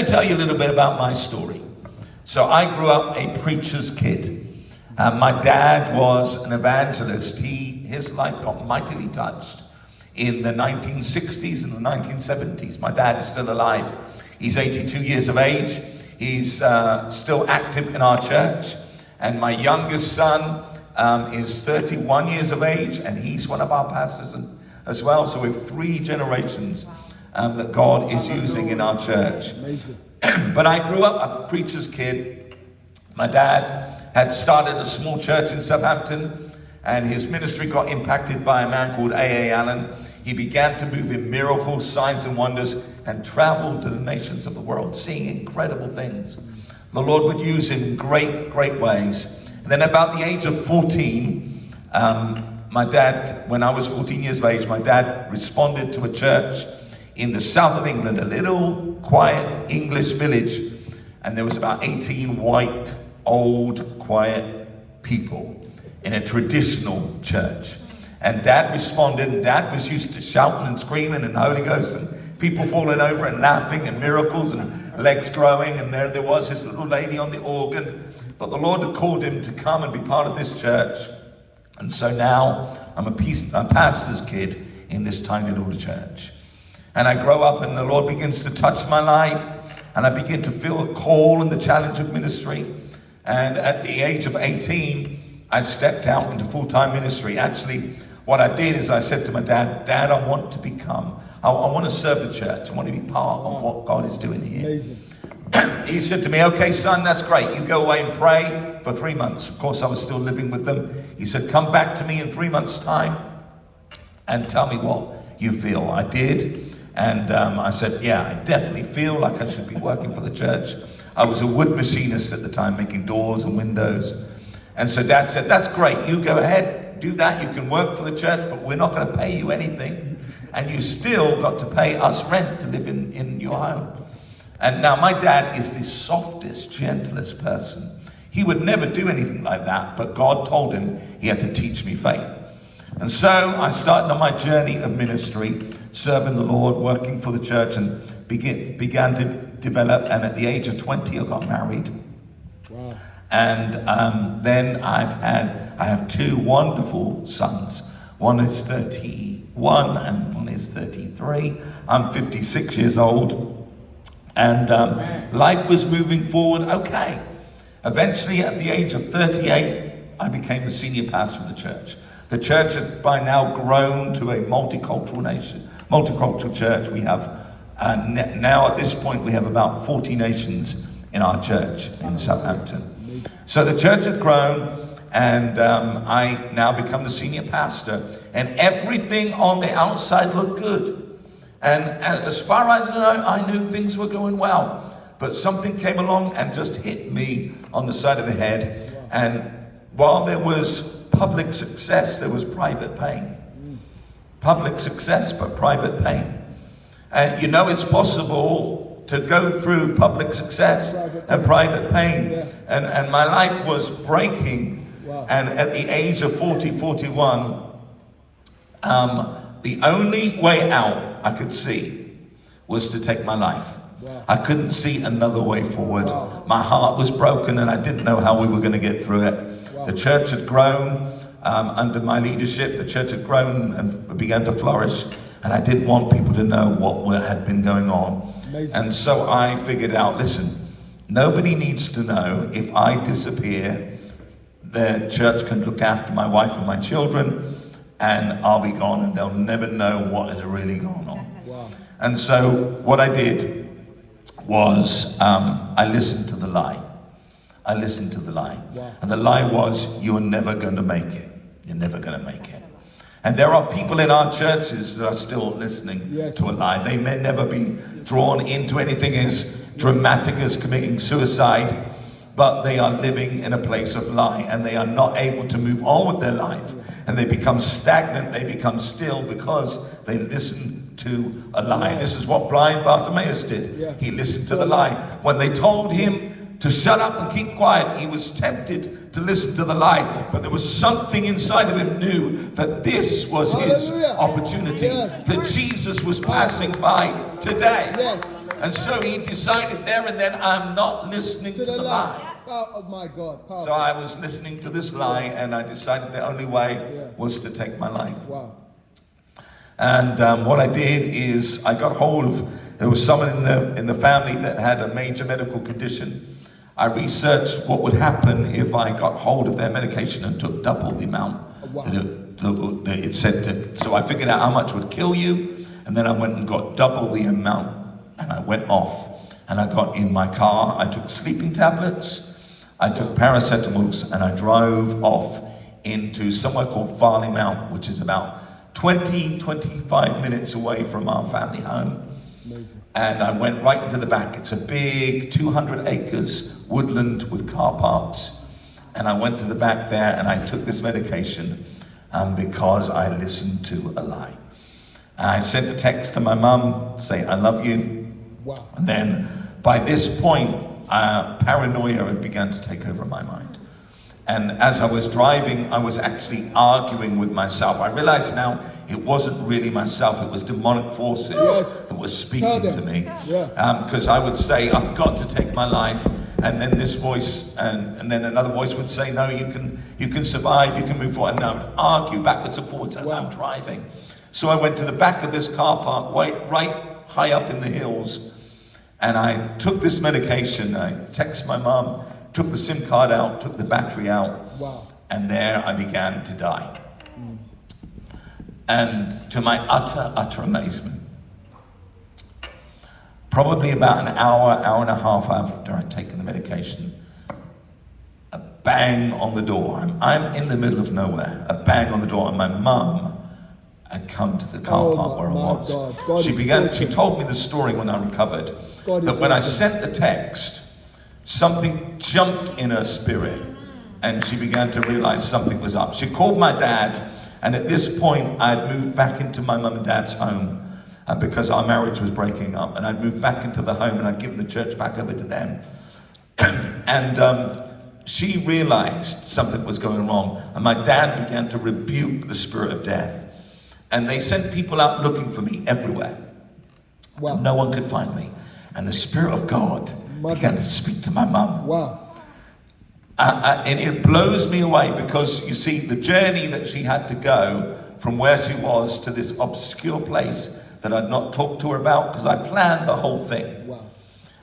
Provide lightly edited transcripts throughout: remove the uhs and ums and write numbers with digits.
me tell you a little bit about my story. So I grew up a preacher's kid. My dad was an evangelist. His life got mightily touched in the 1960s and the 1970s. My dad is still alive. He's 82 years of age. He's still active in our church. And my youngest son is 31 years of age, and he's one of our pastors as well. So we have 3 generations that God is using in our church. Amazing. But I grew up a preacher's kid. My dad had started a small church in Southampton, and his ministry got impacted by a man called A.A. Allen. He began to move in miracles, signs and wonders, and traveled to the nations of the world, seeing incredible things. The Lord would use him in great, great ways. And then about the age of 14, my dad, when I was 14 years of age, my dad responded to a church in the south of England, a little quiet English village. And there was about 18 white, old, quiet people in a traditional church. And Dad responded, and Dad was used to shouting and screaming and the Holy Ghost and people falling over and laughing and miracles and legs growing. And there was this little lady on the organ. But the Lord had called him to come and be part of this church. And so now I'm a pastor's kid in this tiny little church. And I grow up and the Lord begins to touch my life. And I begin to feel a call and the challenge of ministry. And at the age of 18, I stepped out into full-time ministry. Actually, what I did is I said to my dad, Dad, I want to serve the church. I want to be part of what God is doing here. Amazing. He said to me, okay, son, that's great. You go away and pray for 3 months. Of course, I was still living with them. He said, come back to me in 3 months' time and tell me what you feel. I did. And I said, yeah, I definitely feel like I should be working for the church. I was a wood machinist at the time, making doors and windows. And so Dad said, that's great. You go ahead, do that. You can work for the church, but we're not going to pay you anything. And you still got to pay us rent to live in your home. And now my dad is the softest, gentlest person. He would never do anything like that, but God told him he had to teach me faith. And so I started on my journey of ministry, serving the Lord, working for the church, and began to develop. And at the age of 20, I got married. Wow. And then I have 2 wonderful sons. One is 31 and one is 33. I'm 56 years old. And life was moving forward okay. Eventually, at the age of 38, I became the senior pastor of the church. The church has by now grown to a multicultural church. We have, now at this point, we have about 40 nations in our church in Southampton. So the church had grown, and I now become the senior pastor, and everything on the outside looked good. And as far as I knew things were going well, but something came along and just hit me on the side of the head. And while there was public success, there was private pain. Public success, but private pain. And you know it's possible to go through public success and private pain. And my life was breaking. And at the age of 41, the only way out I could see was to take my life. I couldn't see another way forward. My heart was broken and I didn't know how we were going to get through it. The church had grown under my leadership. The church had grown and began to flourish, and I didn't want people to know what had been going on. Amazing. And so I figured out, listen, nobody needs to know if I disappear. The church can look after my wife and my children, and I'll be gone, and they'll never know what has really gone on. Wow. And so what I did was I listened to the lie. I listened to the lie. Wow. And the lie was, you're never going to make it. You're never going to make it. And there are people in our churches that are still listening to a lie. They may never be drawn into anything as dramatic as committing suicide, but they are living in a place of lie, and they are not able to move on with their life. And they become stagnant, they become still because they listen to a lie. This is what blind Bartimaeus did. He listened to the lie. When they told him to shut up and keep quiet, he was tempted to listen to the lie. But there was something inside of him knew that this was his opportunity, that Jesus was passing by today. And so he decided there and then, I'm not listening to the lie. Oh my God. Powerful. So I was listening to this lie, and I decided the only way was to take my life. Wow. And what I did is I got hold of, there was someone in the family that had a major medical condition. I researched what would happen if I got hold of their medication and took double the amount that it said to. So I figured out how much would kill you, and then I went and got double the amount, and I went off. And I got in my car, I took sleeping tablets, I took paracetamols, and I drove off into somewhere called Farley Mount, which is about 25 minutes away from our family home. Amazing. And I went right into the back. It's a big 200 acres woodland with car parks. And I went to the back there and I took this medication because I listened to a lie. I sent a text to my mum saying, I love you. Wow. And then by this point, paranoia had begun to take over my mind. And as I was driving, I was actually arguing with myself. I realized now it wasn't really myself, it was demonic forces that were speaking to me. Because I would say, I've got to take my life. And then this voice, and then another voice would say, no, you can survive, you can move forward. And I would argue backwards and forwards as I'm driving. So I went to the back of this car park, right high up in the hills. And I took this medication, I texted my mom, took the SIM card out, took the battery out. Wow. And there I began to die. And to my utter amazement, probably about an hour and a half after I'd taken the medication, a bang on the door. I'm in the middle of nowhere, a bang on the door, and my mum had come to the car park where I was. God She told me the story when I recovered, that when I sent the text, something jumped in her spirit, and she began to realize something was up. She called my dad, and at this point, I had moved back into my mum and dad's home because our marriage was breaking up, and I'd moved back into the home, and I'd given the church back over to them. And she realized something was going wrong, and my dad began to rebuke the spirit of death. And they sent people out looking for me everywhere. Wow. No one could find me. And the Spirit of God began to speak to my mum. Wow. And it blows me away because, you see, the journey that she had to go from where she was to this obscure place that I'd not talked to her about because I planned the whole thing. Wow.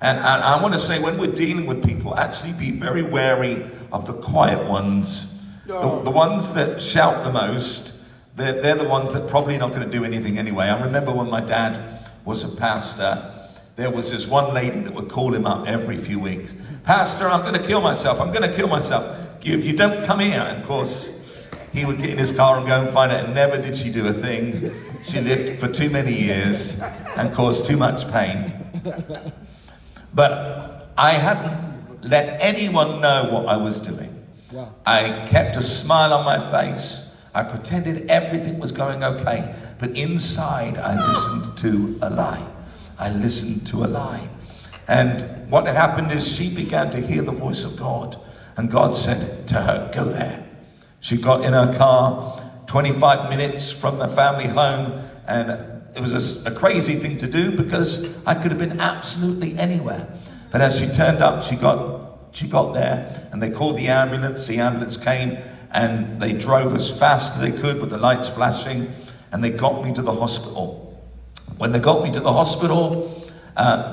And I want to say, when we're dealing with people, actually be very wary of the quiet ones. The ones that shout the most, they're the ones that probably not going to do anything anyway. I remember when my dad was a pastor, there was this one lady that would call him up every few weeks. Pastor, I'm going to kill myself. I'm going to kill myself. If you don't come here. And of course, he would get in his car and go and find it. And never did she do a thing. She lived for too many years and caused too much pain. But I hadn't let anyone know what I was doing. Wow. I kept a smile on my face. I pretended everything was going okay, but inside I listened to a lie. I listened to a lie. And what had happened is she began to hear the voice of God, and God said to her, go there. She got in her car 25 minutes from the family home, and it was a crazy thing to do because I could have been absolutely anywhere. But as she turned up, she got there, and they called the ambulance. The ambulance came, and they drove as fast as they could with the lights flashing, and they got me to the hospital. When they got me to the hospital,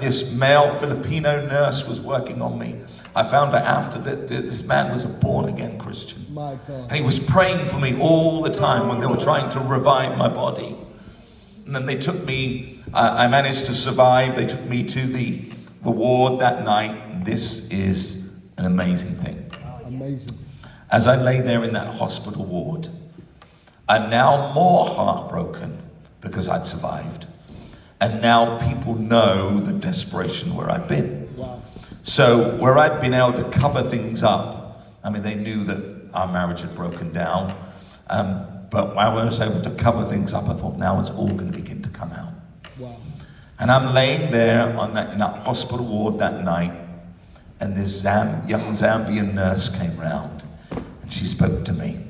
this male Filipino nurse was working on me. I found out after that this man was a born-again Christian. My God. And he was praying for me all the time when they were trying to revive my body. And then they took me, I managed to survive. They took me to the ward that night. And this is an amazing thing. Amazing. As I lay there in that hospital ward, I'm now more heartbroken because I'd survived. And now people know the desperation where I've been. Wow. So where I'd been able to cover things up, I mean, they knew that our marriage had broken down. But when I was able to cover things up, I thought, now it's all going to begin to come out. Wow. And I'm laying there in that hospital ward that night, and this young Zambian nurse came round. She spoke to me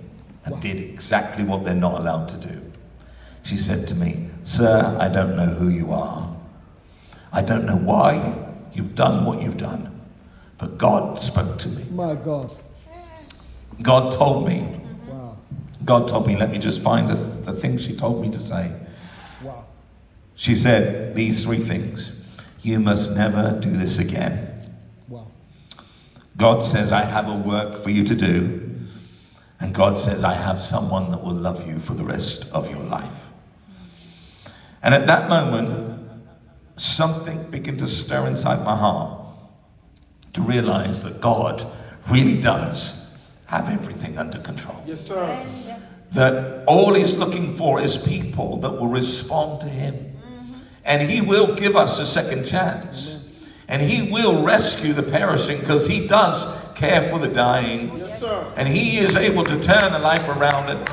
and did exactly what they're not allowed to do. She said to me, sir, I don't know who you are. I don't know why you've done what you've done, but God spoke to me. My God. God told me. Wow. God told me, let me just find the thing she told me to say. Wow. She said these 3 things. You must never do this again. Wow. God says, I have a work for you to do. And God says, I have someone that will love you for the rest of your life. And at that moment, something began to stir inside my heart to realize that God really does have everything under control. Yes, sir. Yes. That all he's looking for is people that will respond to him. And he will give us a second chance. And he will rescue the perishing, because he does care for the dying. Yes, sir. And he is able to turn a life around.